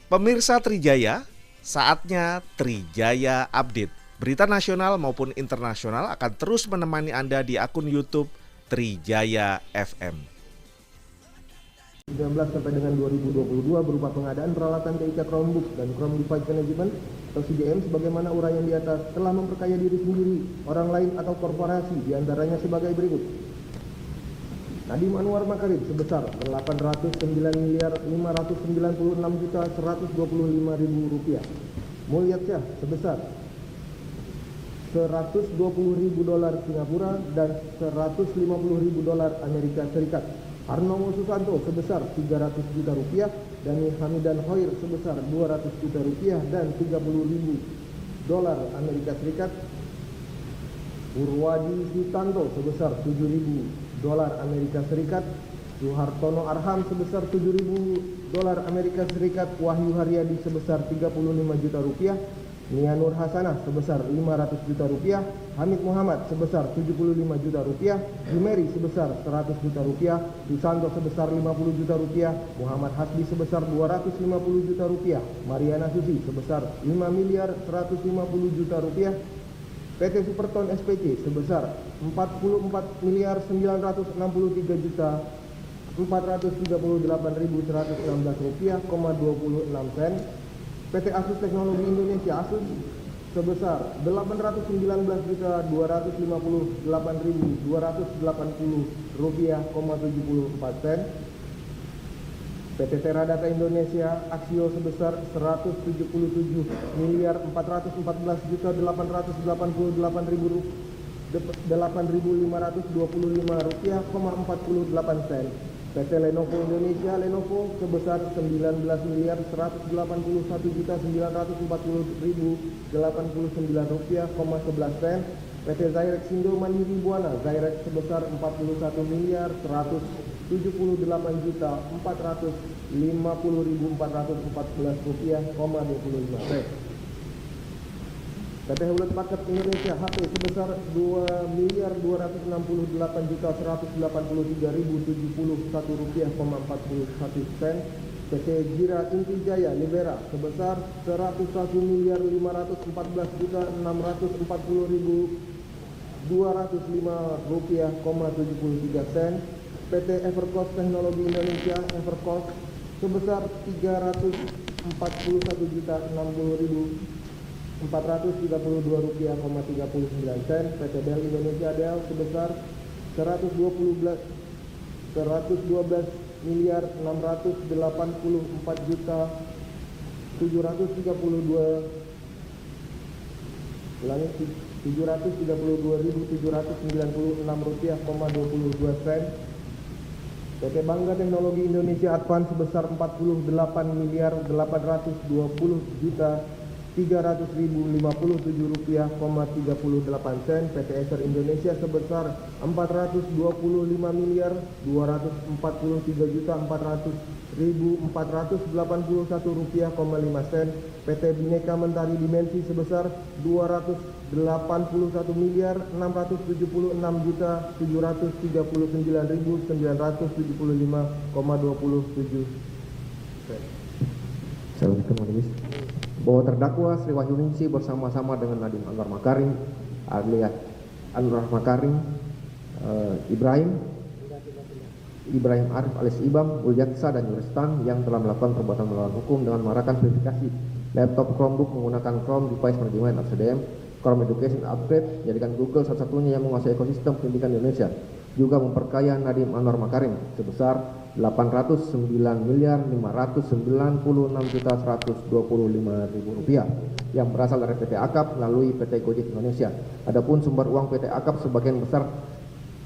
Pemirsa Trijaya, saatnya Trijaya Update. Berita nasional maupun internasional akan terus menemani Anda di akun YouTube Trijaya FM. 19 sampai dengan 2022 berupa pengadaan peralatan TIK Chromebook dan Chrome Device Management atau CDM sebagaimana uraian di atas telah memperkaya diri sendiri, orang lain atau korporasi, diantaranya sebagai berikut. Nadiem Anwar Makarim sebesar 809.596.125.000 rupiah. Mulyasyah sebesar 120.000 dolar Singapura dan 150.000 dolar Amerika Serikat. Arnomo Susanto sebesar 300 juta rupiah dan Hamidan Hoir sebesar 200 juta rupiah dan 30.000 dolar Amerika Serikat. Purwadi Sutanto sebesar 7.000 dolar Amerika Serikat. Suhartono Arham sebesar 7.000 dolar Amerika Serikat. Wahyu Haryadi sebesar 35 juta rupiah. Nia Nur Hasanah sebesar 500 juta rupiah. Hamid Muhammad sebesar 75 juta rupiah. Jumeri sebesar 100 juta rupiah. Susanto sebesar 50 juta rupiah. Muhammad Hasbi sebesar 250 juta rupiah. Mariana Susi sebesar 5 miliar 150 juta rupiah. PT Superton SPC sebesar 44 miliar 963 juta 438.116 rupiah, 26 sen. PT Asus Teknologi Indonesia Asus sebesar 819 juta 258.280 rupiah, 74 sen. PT Teradata Indonesia Aksio sebesar 177 miliar 414 juta 888.525 rupiah, 48 sen. PT Lenovo Indonesia Lenovo sebesar 19 miliar 181 juta 940.089 rupiah, 11 sen. PT Zyrex Indo Mandiri Buana Zyrex sebesar 41 miliar 178 juta 450.414 rupiah, 25 sen. PT Hewlett Packard Indonesia HP sebesar 2 miliar 268 juta 183.071 rupiah, 41 sen. PT Gira Inti Jaya Libera sebesar 101 miliar 514 juta 640.205 rupiah, 73 sen. PT Evercost Teknologi Indonesia Evercost sebesar 341 juta 60.432 rupiah, 39 sen. PT Dell Indonesia Dell sebesar 112 miliar 684 juta 732.796 rupiah, 22 sen. PT Bangga Teknologi Indonesia Advance sebesar 48 miliar 820 juta 300.057 rupiah, 38 sen. PT Acer Indonesia sebesar 425 miliar 243 juta 400.481 rupiah, 5 sen. PT Bhinneka Mentari Dimensi sebesar 281 miliar 676 juta 739.975,27 sen. Assalamualaikum warahmatullahi wabarakatuh. Bahwa terdakwa Sri Wahyuningsi bersama-sama dengan Nadiem Anwar Makarim, alias Anwar Makarim, Ibrahim Arif alias Ibam, Mulyasyah dan Yuristan yang telah melakukan perbuatan melawan hukum dengan mengarahkan verifikasi laptop Chromebook menggunakan Chrome Device Management atau CDM, Chrome Education Upgrade, jadikan Google satu-satunya yang menguasai ekosistem pendidikan di Indonesia. Juga memperkaya Nadiem Anwar Makarim sebesar 809.596.125.000 rupiah yang berasal dari PT Akap melalui PT Gojek Indonesia. Adapun sumber uang PT Akap sebagian besar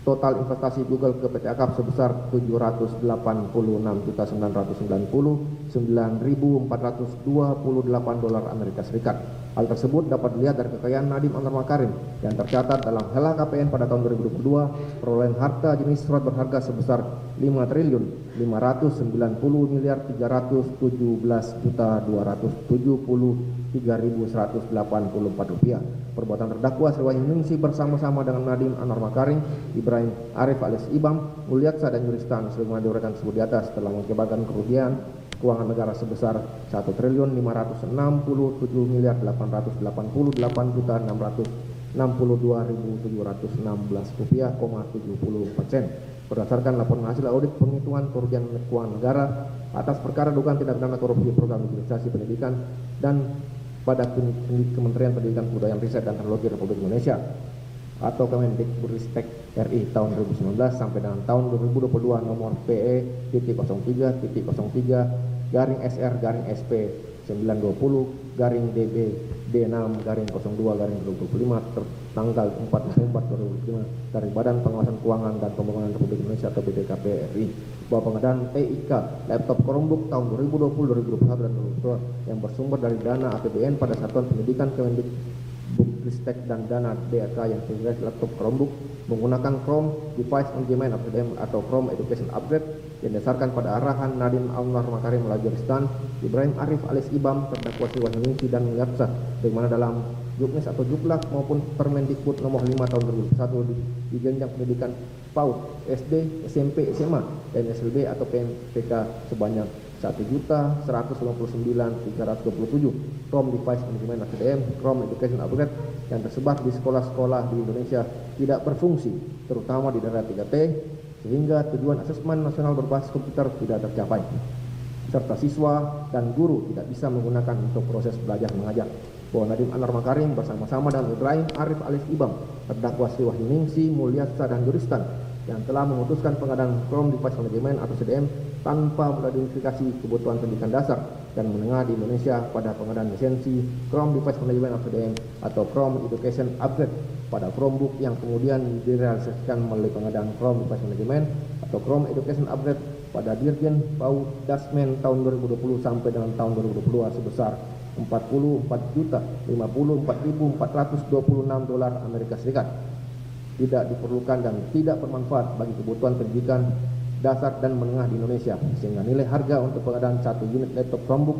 total investasi Google ke PT Akap sebesar 786.999.428 dolar Amerika Serikat. Hal tersebut dapat dilihat dari kekayaan Nadiem Anwar Makarim yang tercatat dalam LHKPN pada tahun 2022, perolehan harta jenis surat berharga sebesar 5.590.317.273.184 rupiah. Perbuatan terdakwa Sri Wahyuningsi bersama-sama dengan Nadiem Anwar Makarim, Ibrahim Arif alias Ibam, Mulyasyah dan Yuristan sebagaimana diuraikan tersebut di atas telah mengakibatkan kerugian keuangan negara sebesar 1.567.888.662.716 rupiah,70%. Berdasarkan laporan hasil audit penghitungan kerugian keuangan negara atas perkara dugaan tindak pidana korupsi program digitalisasi pendidikan dan pada Kementerian Pendidikan Kebudayaan Riset dan Teknologi Republik Indonesia atau Kemendikbudristek RI tahun 2019 sampai dengan tahun 2022 nomor PE.03.03/SR/SP 920/DB D6/02/2025 tertanggal 4 November 2025 dari Badan Pengawasan Keuangan dan Pembangunan Republik Indonesia atau BPKP RI bahwa pengadaan TIK laptop Chromebook tahun 2020, 2021 dan 2022 yang bersumber dari dana APBN pada Satuan Pendidikan Kemendikbudristek dan dana DAK yang terintegrasi laptop Chromebook menggunakan Chrome Device on Demand atau Chrome Education Upgrade yang didasarkan pada arahan Nadiem Anwar Makarim Lajuristan, Ibrahim Arif alias Ibam, terdakwa Sri Wahyuningsi dan Yaksa, di mana dalam Juknis atau Juklak maupun Permendikbud nomor 5 tahun 2001 di jenjang pendidikan PAUD, SD, SMP, SMA, dan SLB atau PMPK sebanyak 1.159.327 Chrome Device Management SDM Chrome Education Upgrade yang tersebar di sekolah-sekolah di Indonesia tidak berfungsi, terutama di daerah 3T, sehingga tujuan asesmen nasional berbasis komputer tidak tercapai, serta siswa dan guru tidak bisa menggunakan untuk proses belajar mengajar. Bahwa Nadiem Anwar Makarim bersama-sama dengan Ibrahim Arif alias Ibam, terdakwa Sri Wahyuningsi, Mulyasa dan Juristan yang telah memutuskan pengadaan Chrome Device Management atau CDM tanpa mengidentifikasi kebutuhan pendidikan dasar dan menengah di Indonesia pada pengadaan lisensi Chrome Device Management atau CDM atau Chrome Education Upgrade pada Chromebook yang kemudian direalisasikan melalui pengadaan Chrome Device Management atau Chrome Education Upgrade pada Dirjen PAUD Dasmen tahun 2020 sampai dengan tahun 2022 sebesar $44.054.426 Amerika Serikat. Tidak diperlukan dan tidak bermanfaat bagi kebutuhan pendidikan dasar dan menengah di Indonesia, sehingga nilai harga untuk pengadaan satu unit laptop Chromebook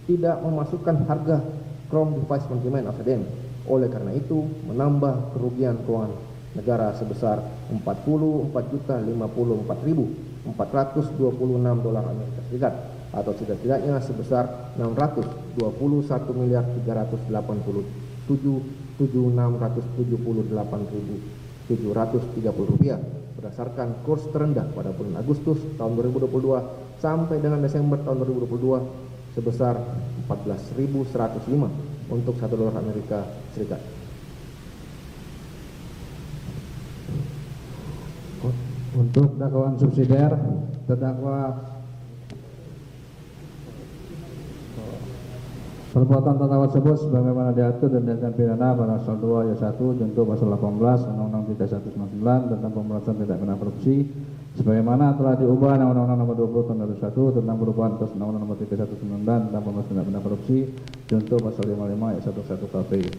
tidak memasukkan harga Chrome Device Management atau CDM. Oleh karena itu, menambah kerugian keuangan negara sebesar $44.054.426 Amerika Serikat atau setidaknya sebesar $621.387.730 berdasarkan kurs terendah pada bulan Agustus tahun 2022 sampai dengan Desember tahun 2022 sebesar 14.105 untuk $1 Amerika Serikat. Untuk dakwaan subsidiar, terdakwa perbuatan terdakwa tersebut sebagaimana diatur dan tindak pidana pasal 2 ayat 1 junto pasal 18 Undang-Undang 3199 tentang pemberantasan tindak pidana korupsi sebagaimana telah diubah Undang-Undang Nomor 20 Tahun 2001 tentang perubahan atas Undang-Undang Nomor 3199 tentang pemberantasan tindak pidana korupsi junto pasal 55 ayat 1 KPI.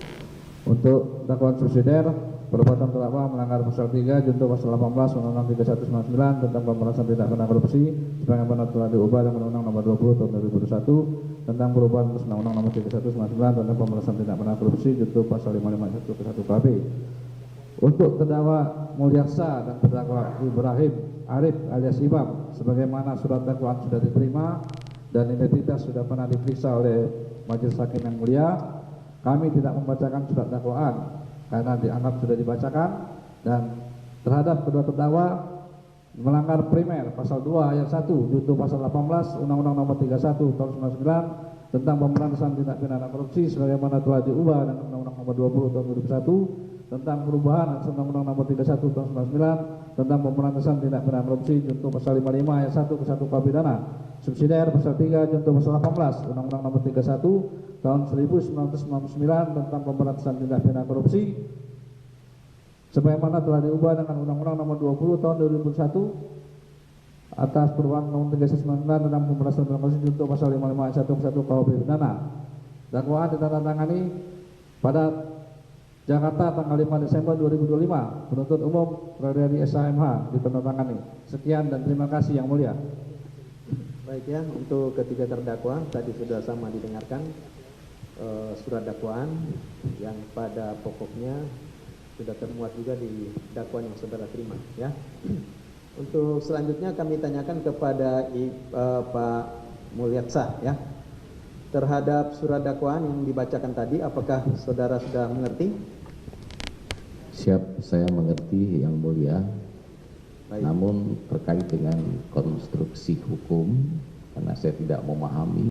Untuk dakwaan subsidiar, perbuatan terdakwa melanggar pasal 3 junto pasal 18 Undang-Undang 3199 tentang pemberantasan tindak pidana korupsi sebagaimana telah diubah dengan Undang-Undang Nomor 20 Tahun 2021 tentang perubahan atas Undang-Undang Nomor 3199 tentang pemberantasan tindak pidana korupsi junto pasal 55 ayat 1 KPI. Untuk terdakwa Mulyasa dan terdakwa Ibrahim Arif alias Ibam, sebagaimana surat dakwaan sudah diterima dan identitas sudah pernah diperiksa oleh Majelis Hakim yang mulia, kami tidak membacakan surat dakwaan karena dianggap sudah dibacakan dan terhadap kedua terdakwa melanggar primer pasal 2 ayat 1 junto pasal 18 Undang-Undang Nomor 31 Tahun 99 tentang pemberantasan tindak pidana korupsi sebagaimana telah diubah dengan Undang-Undang Nomor 20 Tahun 2001 tentang perubahan atas Undang-Undang Nomor 31 Tahun 99 tentang pemberantasan tindak pidana korupsi junto pasal 55 ayat 1 ke 1 KUH pidana subsidiar pasal 3 junto pasal 18 Undang-Undang Nomor 31 Tahun 1999 tentang pemberantasan tindak pidana korupsi sebagaimana telah diubah dengan Undang-Undang Nomor 20 Tahun 2001 atas perubahan Undang-Undang 3199 tentang pemberantasan tindak pidana korupsi junto pasal 55 ayat 1 ke 1 KUH pidana. Dakwaan ditandatangani pada Jakarta tanggal 5 Desember 2025. Penuntut umum Radari SHMH ditandatangani. Sekian dan terima kasih yang mulia. Baik ya, untuk ketiga terdakwa tadi sudah sama didengarkan surat dakwaan yang pada pokoknya sudah termuat juga di dakwaan yang saudara terima ya. Untuk selanjutnya kami tanyakan kepada Pak Mulyat sah ya. Terhadap surat dakwaan yang dibacakan tadi, apakah saudara sudah mengerti? Siap, saya mengerti Yang Mulia. Baik. Namun terkait dengan konstruksi hukum, karena saya tidak memahami